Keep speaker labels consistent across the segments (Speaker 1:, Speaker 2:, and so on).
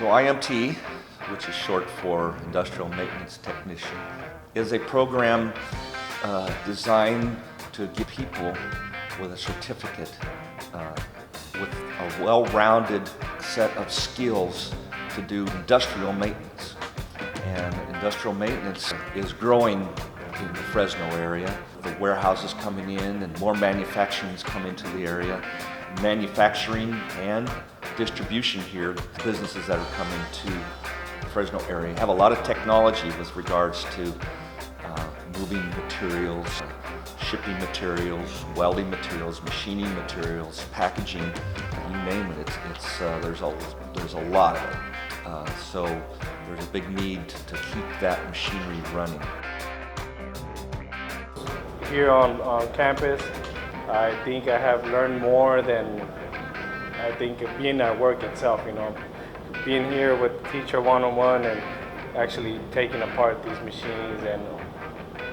Speaker 1: So IMT, which is short for Industrial Maintenance Technician, is a program designed to give people with a certificate with a well-rounded set of skills to do industrial maintenance. And industrial maintenance is growing in the Fresno area. The warehouses coming in and more manufacturing is coming to the area. Manufacturing and distribution here, businesses that are coming to the Fresno area have a lot of technology with regards to moving materials, shipping materials, welding materials, machining materials, packaging, you name it. There's a lot of it. So there's a big need to keep that machinery running.
Speaker 2: Here on campus, I think I have learned more than I think being at work itself, Being here with teacher one-on-one and actually taking apart these machines and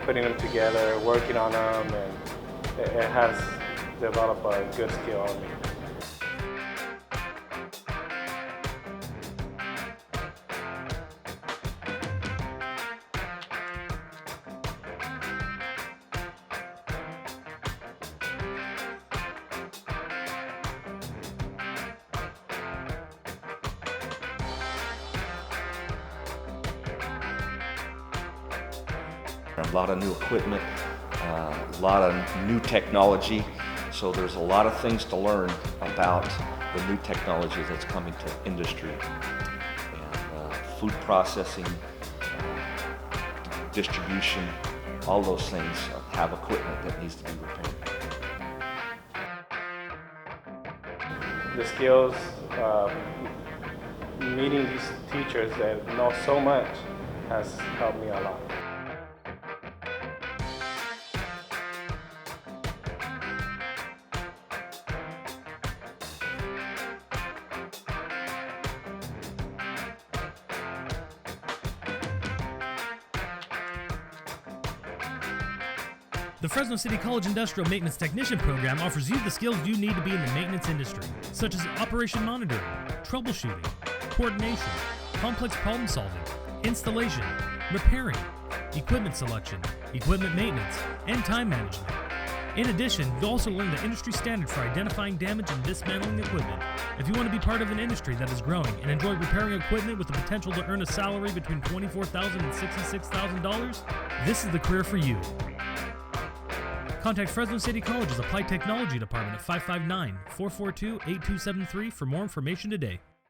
Speaker 2: putting them together, working on them, and it has developed a good skill on me.
Speaker 1: A lot of new equipment, a lot of new technology, so there's a lot of things to learn about the new technology that's coming to industry. And food processing, distribution, all those things have equipment that needs to be repaired.
Speaker 2: The skills, meeting these teachers that know so much has helped me a lot.
Speaker 3: The Fresno City College Industrial Maintenance Technician Program offers you the skills you need to be in the maintenance industry, such as operation monitoring, troubleshooting, coordination, complex problem solving, installation, repairing, equipment selection, equipment maintenance, and time management. In addition, you'll also learn the industry standard for identifying damage and dismantling equipment. If you want to be part of an industry that is growing and enjoy repairing equipment with the potential to earn a salary between $24,000 and $66,000, this is the career for you. Contact Fresno City College's Applied Technology Department at 559-442-8273 for more information today.